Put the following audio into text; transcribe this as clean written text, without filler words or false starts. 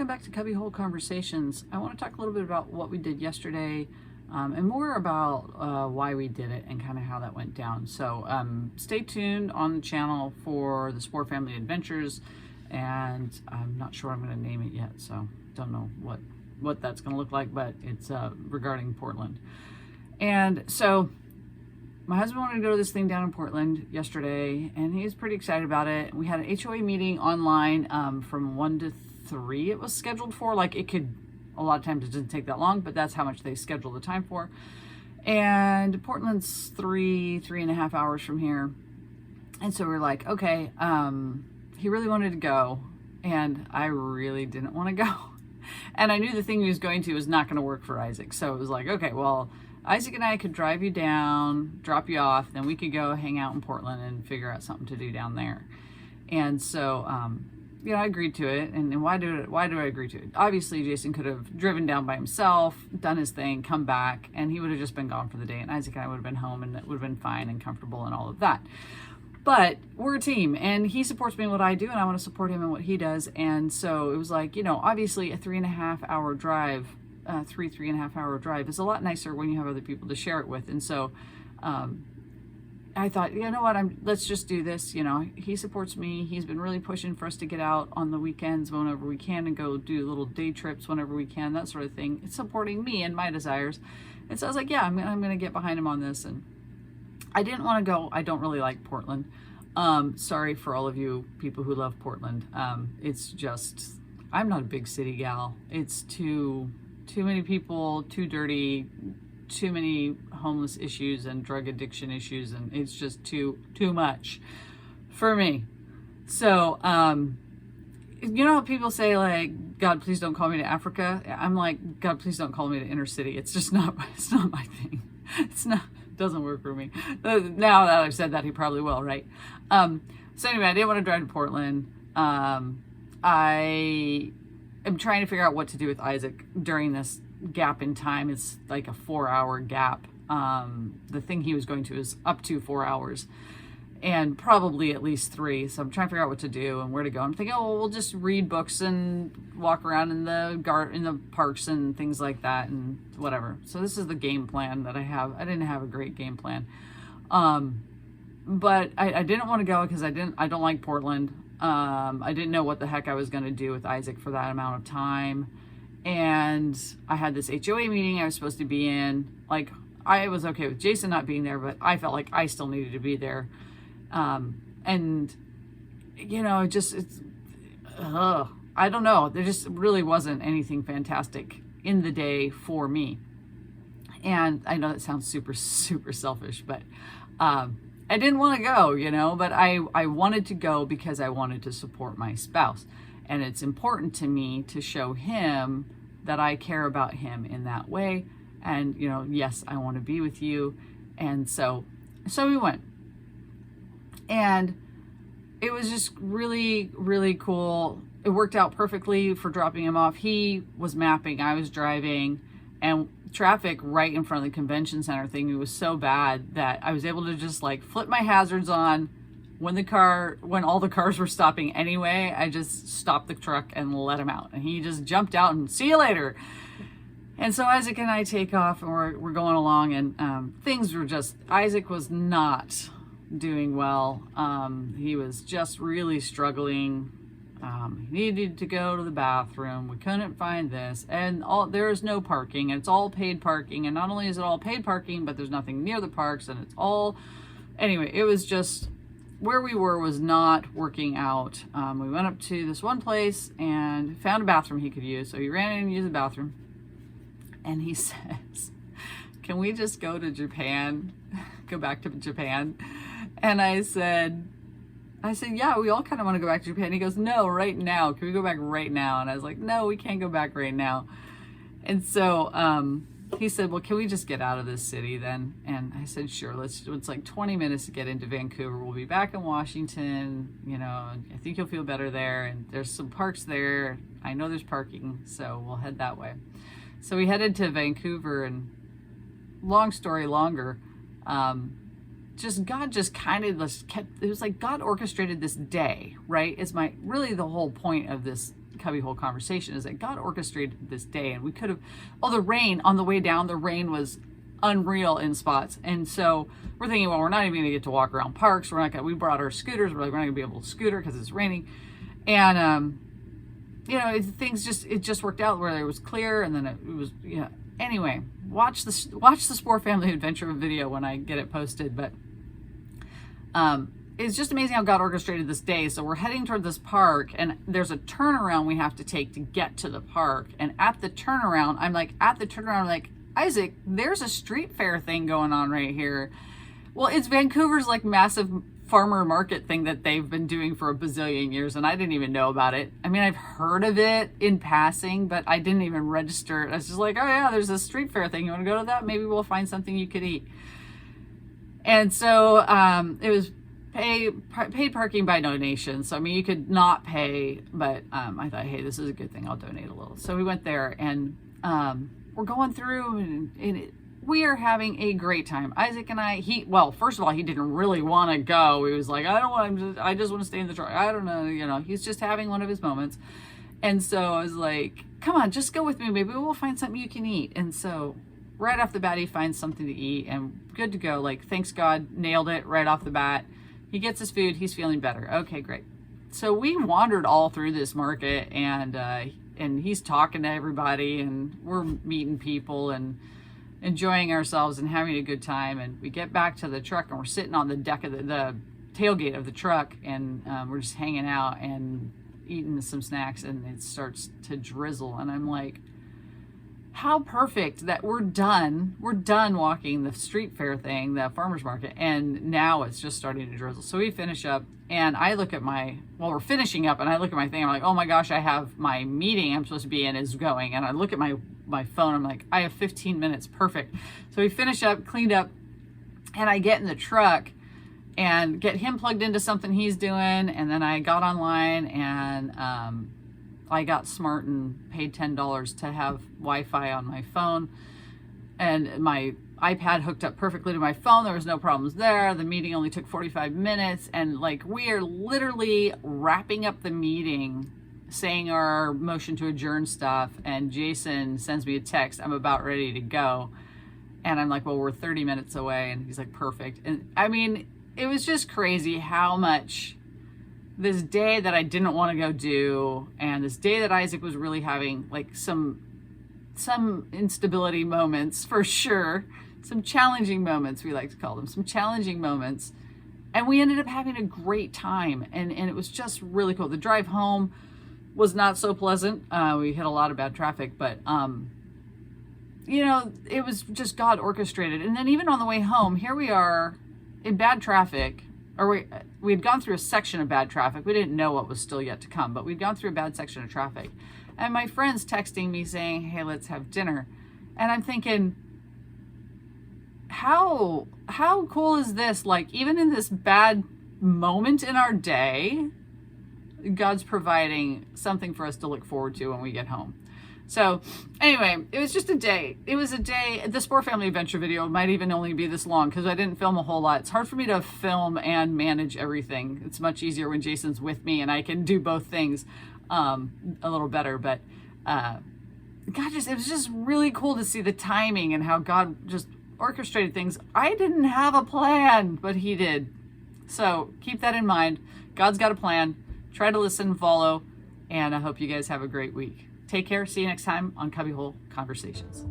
welcome back to Cubbyhole Conversations. I want to talk a little bit about what we did yesterday and more about why we did it and kind of how that went down. So stay tuned on the channel for the Spore Family Adventures, and I'm not sure I'm going to name it yet, so don't know what that's going to look like, but it's regarding Portland. And so my husband wanted to go to this thing down in Portland yesterday, and he was pretty excited about it. We had an HOA meeting online from 1 to 3 it was scheduled for. Like, it could, a lot of times it doesn't take that long, but that's how much they schedule the time for. And Portland's three and a half hours from here. And so we're like, okay, he really wanted to go, and I really didn't want to go. And I knew the thing he was going to was not going to work for Isaac. So it was like, okay, well, Isaac and I could drive you down, drop you off, then we could go hang out in Portland and figure out something to do down there. And so, I agreed to it. And why do I agree to it? Obviously, Jason could have driven down by himself, done his thing, come back, and he would have just been gone for the day. And Isaac and I would have been home, and it would have been fine and comfortable and all of that. But we're a team, and he supports me in what I do, and I want to support him in what he does. And so it was like, obviously a 3.5 hour drive, 3.5 hour drive is a lot nicer when you have other people to share it with. And so I thought, you know what, let's just do this. He supports me. He's been really pushing for us to get out on the weekends whenever we can and go do little day trips whenever we can, that sort of thing. It's supporting me and my desires. And so I was like, yeah, I'm going to get behind him on this. And I didn't want to go. I don't really like Portland. Sorry for all of you people who love Portland. It's just, I'm not a big city gal. It's too many people, too dirty, too many homeless issues and drug addiction issues, and it's just too much for me. So, how people say, like, God, please don't call me to Africa. I'm like, God, please don't call me to inner city. It's just not my thing. It doesn't work for me. Now that I've said that, he probably will, right? So anyway, I didn't want to drive to Portland. I am trying to figure out what to do with Isaac during this gap in time. It's like a 4-hour gap. The thing he was going to is up to 4 hours, and probably at least 3. So I'm trying to figure out what to do and where to go. I'm thinking, we'll just read books and walk around in the parks and things like that and whatever. So this is the game plan that I have. I didn't have a great game plan, but I didn't want to go because I don't like Portland. I didn't know what the heck I was going to do with Isaac for that amount of time. And I had this HOA meeting I was supposed to be in. Like, I was okay with Jason not being there, but I felt like I still needed to be there. And I don't know. There just really wasn't anything fantastic in the day for me. And I know that sounds super, super selfish, but I didn't want to go, but I wanted to go because I wanted to support my spouse. And it's important to me to show him that I care about him in that way. And, yes, I want to be with you. And so we went. And it was just really, really cool. It worked out perfectly for dropping him off. He was mapping, I was driving, and traffic right in front of the convention center thing was so bad that I was able to just flip my hazards on. When all the cars were stopping anyway, I just stopped the truck and let him out. And he just jumped out and see you later. And so Isaac and I take off, and we're going along, and things were just, Isaac was not doing well. He was just really struggling. He needed to go to the bathroom. We couldn't find this, and there is no parking, and it's all paid parking. And not only is it all paid parking, but there's nothing near the parks, and anyway, it was just, where we were was not working out. We went up to this one place and found a bathroom he could use. So he ran in and used the bathroom. And he says, can we just go to Japan? Go back to Japan? And I said, yeah, we all kind of want to go back to Japan. He goes, no, right now. Can we go back right now? And I was like, no, we can't go back right now. And so he said, well, can we just get out of this city then? And I said, sure, it's like 20 minutes to get into Vancouver. We'll be back in Washington. I think you'll feel better there. And there's some parks there. I know there's parking, so we'll head that way. So we headed to Vancouver, and long story longer, God just kind of kept, it was like God orchestrated this day, right? It's really the whole point of this Cubbyhole conversation, is that God orchestrated this day, and we could have, the rain on the way down, the rain was unreal in spots. And so we're thinking, well, we're not even going to get to walk around parks. We brought our scooters. We're like, we're not going to be able to scooter because it's raining. And, it just worked out where it was clear, and then it was, anyway, watch the Spore Family Adventure video when I get it posted. But it's just amazing how God orchestrated this day. So we're heading toward this park, and there's a turnaround we have to take to get to the park. And at the turnaround, I'm like, Isaac, there's a street fair thing going on right here. Well, it's Vancouver's like massive farmer market thing that they've been doing for a bazillion years, and I didn't even know about it. I mean, I've heard of it in passing, but I didn't even register it. I was just like, oh yeah, there's a street fair thing. You want to go to that? Maybe we'll find something you could eat. And so it was paid parking by donation. So I mean, you could not pay, but I thought, hey, this is a good thing. I'll donate a little. So we went there, and we're going through, and we are having a great time. Isaac and I, first of all, he didn't really want to go. He was like, I just want to stay in the truck. I don't know, he's just having one of his moments. And so I was like, come on, just go with me. Maybe we'll find something you can eat. And so right off the bat, he finds something to eat, and good to go. Like, thanks God, nailed it right off the bat. He gets his food. He's feeling better. Okay, great. So we wandered all through this market, and he's talking to everybody, and we're meeting people and enjoying ourselves and having a good time. And we get back to the truck, and we're sitting on the deck of the tailgate of the truck, and we're just hanging out and eating some snacks, and it starts to drizzle. And I'm like, how perfect that we're done walking the street fair thing, the farmer's market, and now it's just starting to drizzle. So we finish up, and I look at we're finishing up, and I look at my thing, I'm like, oh my gosh, I have my meeting I'm supposed to be in is going. And I look at my phone, I'm like, I have 15 minutes, perfect. So we finish up, cleaned up, and I get in the truck and get him plugged into something he's doing, and then I got online, and I got smart and paid $10 to have Wi-Fi on my phone, and my iPad hooked up perfectly to my phone. There was no problems there. The meeting only took 45 minutes, and we are literally wrapping up the meeting, saying our motion to adjourn stuff, and Jason sends me a text, I'm about ready to go. And I'm like, well, we're 30 minutes away. And he's like, perfect. And I mean, it was just crazy how much this day that I didn't want to go do, and this day that Isaac was really having some instability moments, for sure, some challenging moments, we like to call them, some challenging moments, and we ended up having a great time, and it was just really cool. The drive home was not so pleasant. We hit a lot of bad traffic, but it was just God orchestrated. And then even on the way home, here we are in bad traffic, or we had gone through a section of bad traffic. We didn't know what was still yet to come, but we'd gone through a bad section of traffic. And my friend's texting me saying, hey, let's have dinner. And I'm thinking, how cool is this? Even in this bad moment in our day, God's providing something for us to look forward to when we get home. So anyway, it was just a day. It was a day. The Spore Family Adventure video might even only be this long because I didn't film a whole lot. It's hard for me to film and manage everything. It's much easier when Jason's with me and I can do both things a little better. But it was just really cool to see the timing and how God just orchestrated things. I didn't have a plan, but he did. So keep that in mind. God's got a plan. Try to listen and follow. And I hope you guys have a great week. Take care. See you next time on Cubbyhole Conversations.